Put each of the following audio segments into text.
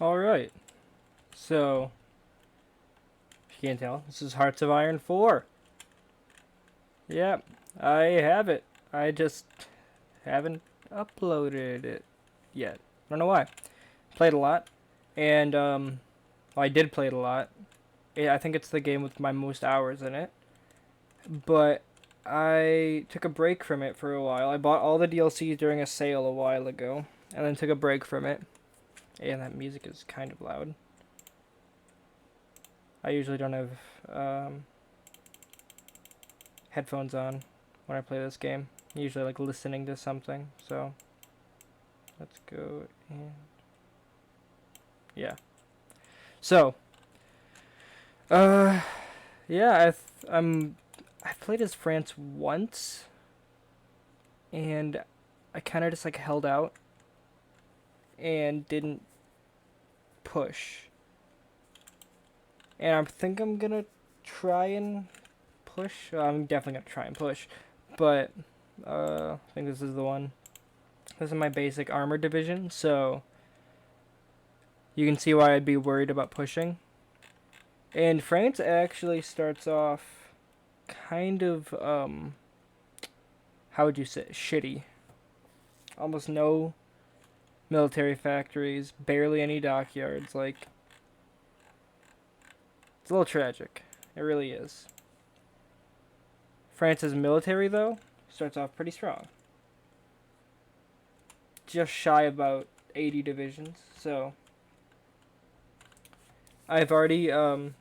Alright, so, if you can't tell, this is Hearts of Iron 4. Yep, I have it. I just haven't uploaded it yet. I don't know why. Played a lot, and, well, I did play it a lot. I think it's the game with my most hours in it. But I took a break from it for a while. I bought all the DLCs during a sale a while ago, and then took a break from it. And that music is kind of loud. I usually don't have headphones on when I play this game. I'm usually like listening to something. So let's go and yeah. So uh yeah, I've played as France once, and I kind of just like held out and didn't push. And I think I'm gonna try and push. I'm definitely gonna try and push, but I think this is the one. This is my basic armor division, so you can see why I'd be worried about pushing. And France actually starts off kind of how would you say, shitty. Almost no military factories, barely any dockyards. Like, it's a little tragic. It really is. France's military, though, starts off pretty strong. Just shy of about 80 divisions. So I've already done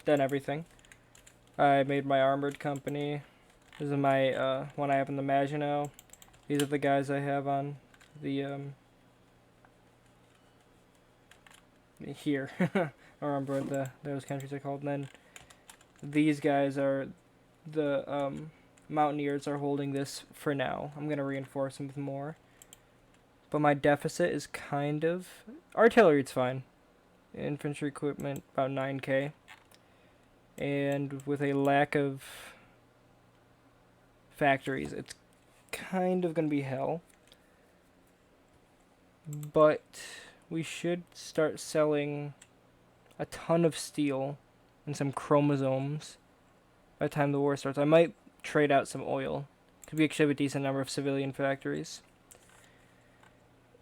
everything. I made my armored company. This is my one I have in the Maginot. These are the guys I have on the here. I don't remember what those countries are called. And then these guys are the Mountaineers are holding this for now. I'm gonna reinforce them with more. But my deficit is kind of artillery. It's fine. Infantry equipment about 9k, and with a lack of factories, it's kind of gonna be hell. But we should start selling a ton of steel and some chromosomes by the time the war starts. I might trade out some oil. Could we actually have a decent number of civilian factories.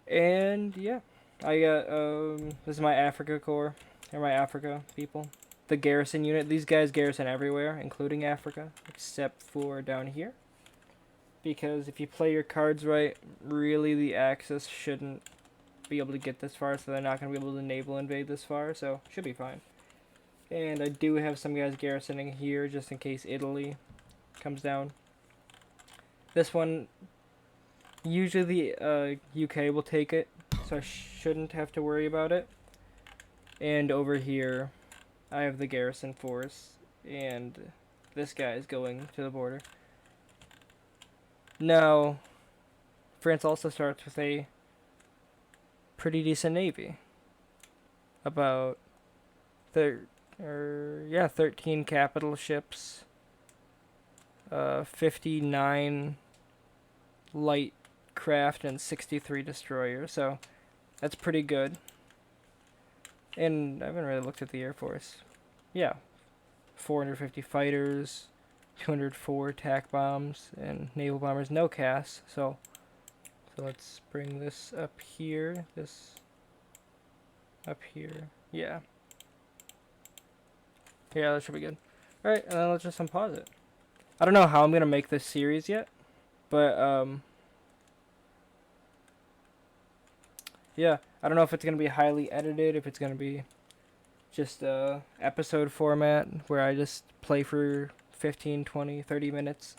And yeah, I got this is my Africa Corps, or my Africa people. The garrison unit. These guys garrison everywhere, including Africa, except for down here. Because if you play your cards right, really the Axis shouldn't be able to get this far, so they're not going to be able to naval invade this far, so should be fine. And I do have some guys garrisoning here, just in case Italy comes down. This one, usually the UK will take it, so I shouldn't have to worry about it. And over here, I have the garrison force, and this guy is going to the border. Now, France also starts with a pretty decent navy. About 13 capital ships, 59 light craft, and 63 destroyers. So that's pretty good. And I haven't really looked at the Air Force. Yeah, 450 fighters, 204 attack bombs, and naval bombers. No CAS. So let's bring this up here. This up here. Yeah. Yeah, that should be good. Alright, and then let's just unpause it. I don't know how I'm gonna make this series yet, but yeah, I don't know if it's gonna be highly edited, if it's gonna be just episode format where I just play for 15, 20, 30 minutes.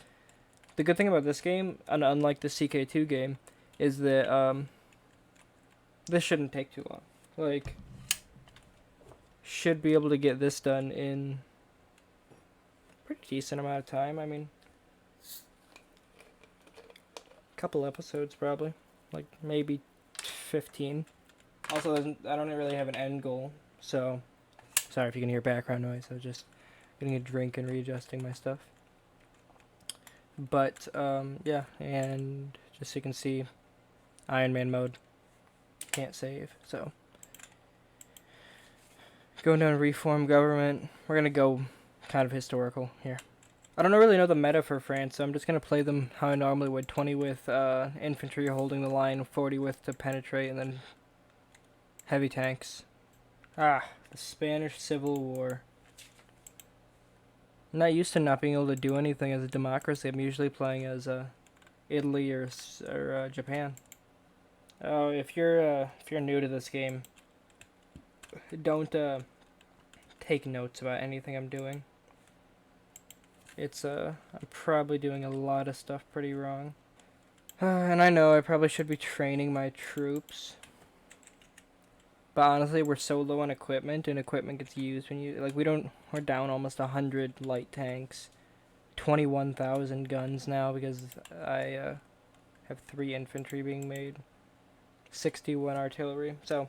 The good thing about this game, and unlike the CK2 game, is that this shouldn't take too long. Like, should be able to get this done in a pretty decent amount of time. I mean, a couple episodes probably, like maybe 15. Also, I don't really have an end goal, so sorry if you can hear background noise. I was just getting a drink and readjusting my stuff. But yeah, and just so you can see, Iron Man mode, can't save. So Going down reform government. We're gonna go kind of historical here. I don't really know the meta for France, so I'm just gonna play them how I normally would. 20 with infantry holding the line, 40 with to penetrate, and then heavy tanks. Ah, the Spanish Civil War. I'm not used to not being able to do anything as a democracy. I'm usually playing as Italy or Japan. Oh, if you're new to this game, don't take notes about anything I'm doing. I'm probably doing a lot of stuff pretty wrong. And I know I probably should be training my troops. But honestly, we're so low on equipment, and equipment gets used when you, like, we're down almost 100 light tanks. 21,000 guns now because I have 3 infantry being made. 61 artillery, so...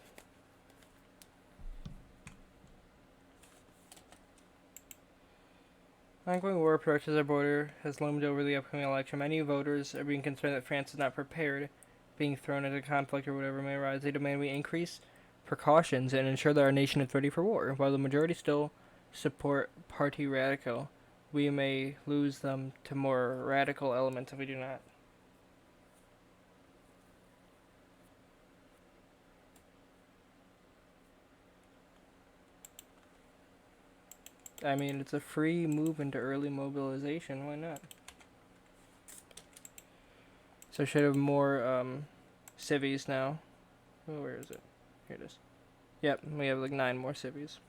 Ongoing war approaches our border has loomed over the upcoming election. Many voters are being concerned that France is not prepared, being thrown into conflict or whatever may arise. They demand we increase precautions and ensure that our nation is ready for war. While the majority still support Parti Radical, we may lose them to more radical elements if we do not. I mean, it's a free move into early mobilization. Why not? So I should have more civies now. Oh, where is it? Here it is. Yep, we have like 9 more civies.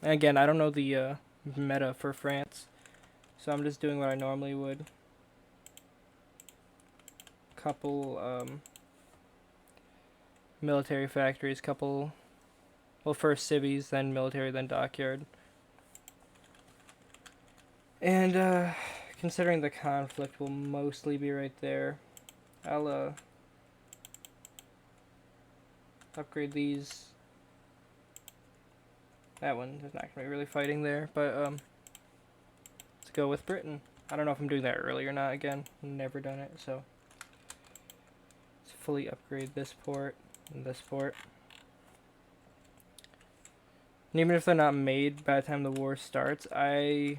Again, I don't know the meta for France, so I'm just doing what I normally would. Couple military factories, well, first civies, then military, then dockyard. And considering the conflict will mostly be right there, I'll upgrade these. That one is not gonna be really fighting there, but let's go with Britain. I don't know if I'm doing that early or not. Again, never done it, so let's fully upgrade this port and this port. And even if they're not made by the time the war starts, I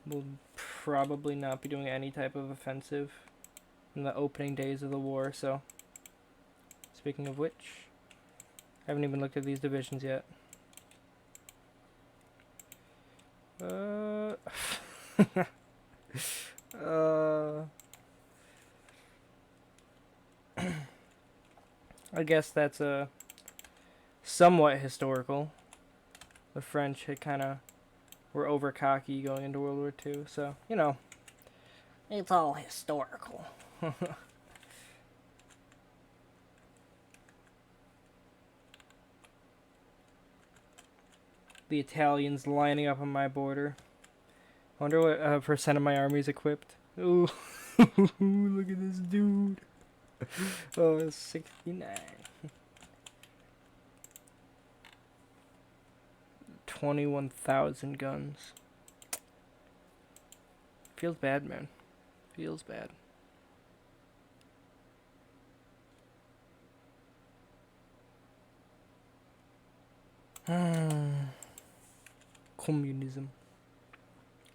will probably not be doing any type of offensive in the opening days of the war, so... Speaking of which, I haven't even looked at these divisions yet. I guess that's somewhat historical. The French had were over cocky going into World War II, so, you know, it's all historical. The Italians lining up on my border. I wonder what percent of my army is equipped. Ooh, look at this dude. Oh, 69. 21,000 guns. Feels bad, man. Feels bad. Communism.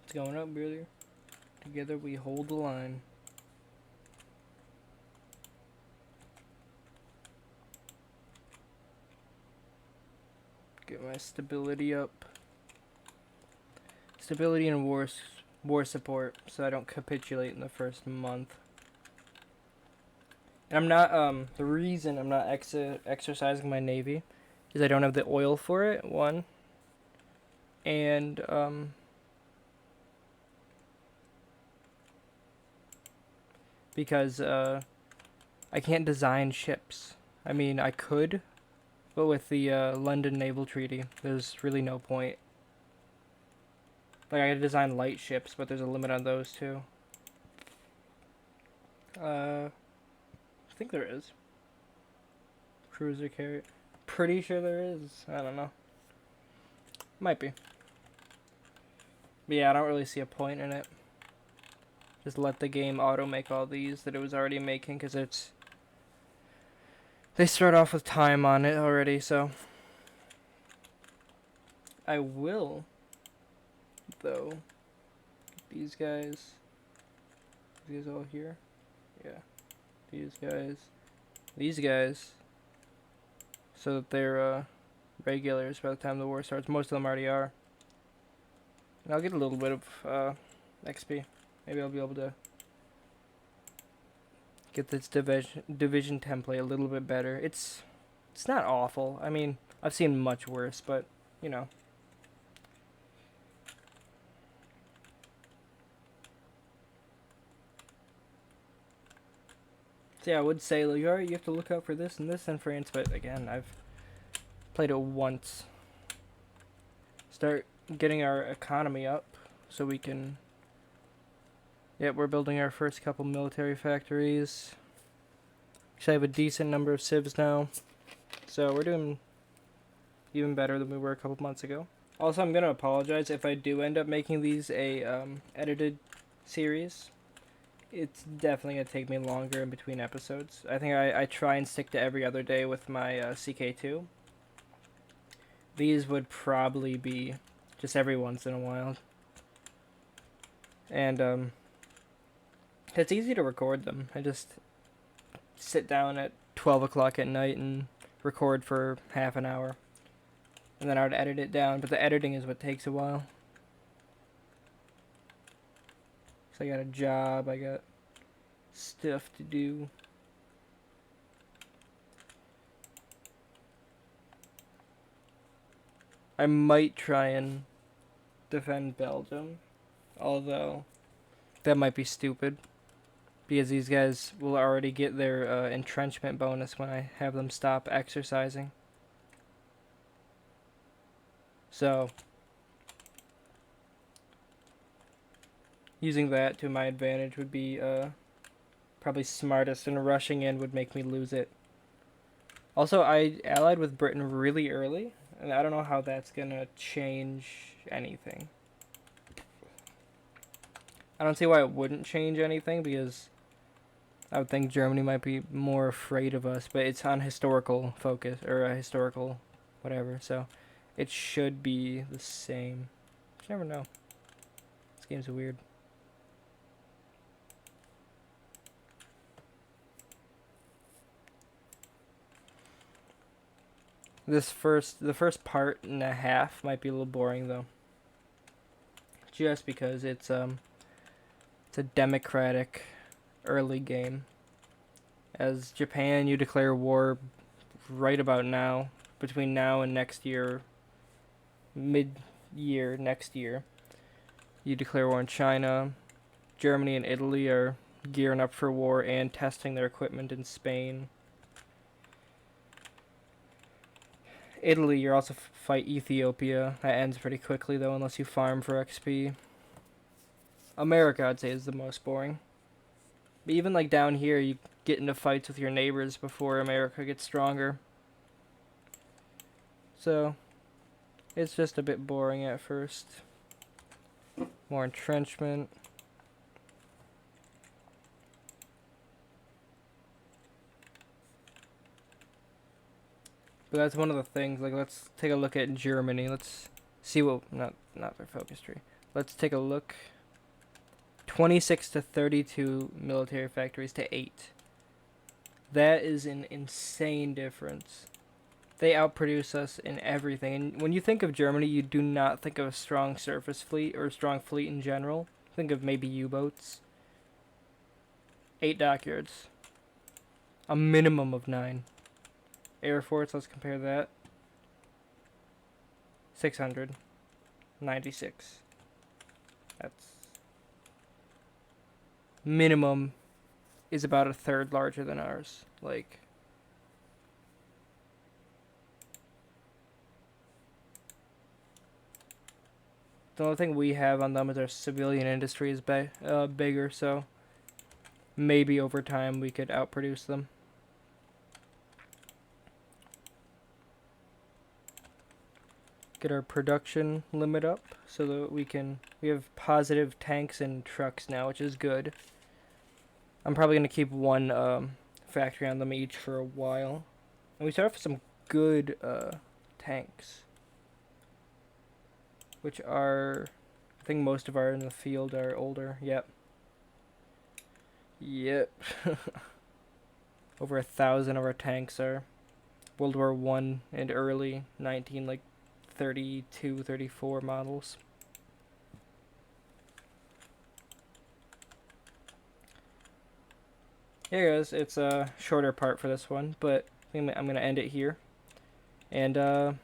It's going up, brother. Together we hold the line. Get my stability up. Stability and war support, so I don't capitulate in the first month. And I'm not, the reason I'm not exercising my navy is I don't have the oil for it, one. And, because, I can't design ships. I mean, I could, but with the, London Naval Treaty, there's really no point. Like, I could design light ships, but there's a limit on those, too. I think there is. Cruiser carrier. Pretty sure there is. I don't know. Might be. But yeah, I don't really see a point in it. Just let the game auto-make all these that it was already making, because it's... They start off with time on it already, so... I will, though. These guys all here. Yeah. These guys, so that they're regulars by the time the war starts. Most of them already are. And I'll get a little bit of XP. Maybe I'll be able to get this division template a little bit better. It's not awful. I mean, I've seen much worse, but you know. So yeah, I would say like, alright, you have to look out for this and this in France, but again, I've played it once. Start getting our economy up so we can. Yep, we're building our first couple military factories. Actually, I have a decent number of civs now, so we're doing even better than we were a couple months ago. Also, I'm gonna apologize if I do end up making these a edited series. It's definitely gonna take me longer in between episodes. I think I try and stick to every other day with my CK2. These would probably be just every once in a while. And it's easy to record them. I just sit down at 12 o'clock at night and record for half an hour. And then I would edit it down, but the editing is what takes a while. So I got a job, I got stuff to do. I might try and defend Belgium, although that might be stupid, because these guys will already get their entrenchment bonus when I have them stop exercising. So, using that to my advantage would be probably smartest, and rushing in would make me lose it. Also, I allied with Britain really early, and I don't know how that's gonna change anything. I don't see why it wouldn't change anything, because I would think Germany might be more afraid of us, but it's on historical focus, or a historical whatever, so it should be the same. You never know. This game's weird. The first part and a half might be a little boring though. Just because it's a democratic early game. As Japan, you declare war right about now, between now and next year, mid-year next year. You declare war on China. Germany and Italy are gearing up for war and testing their equipment in Spain. Italy, you're also fight Ethiopia. That ends pretty quickly though, unless you farm for XP. America, I'd say, is the most boring. But even like down here, you get into fights with your neighbors before America gets stronger. So, it's just a bit boring at first. More entrenchment. But that's one of the things. Like, let's take a look at Germany. Let's see what not their focus tree. Let's take a look. 26 to 32 military factories to 8. That is an insane difference. They outproduce us in everything. And when you think of Germany, you do not think of a strong surface fleet or a strong fleet in general. Think of maybe U-boats. 8 dockyards. A minimum of 9. Air Force, let's compare that. 696. That's minimum is about a third larger than ours. Like, the only thing we have on them is our civilian industry is bigger, so maybe over time we could outproduce them. Get our production limit up so that we have positive tanks and trucks now, which is good. I'm probably going to keep one factory on them each for a while. And we start off with some good tanks. which are, I think most of our in the field are older. Yep. Yep. Over 1,000 of our tanks are World War One and early 19, like 32, 34 models. Yeah, guys, it's a shorter part for this one, but I'm gonna end it here, and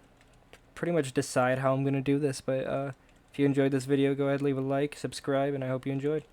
pretty much decide how I'm gonna do this. But if you enjoyed this video, go ahead, leave a like, subscribe, and I hope you enjoyed.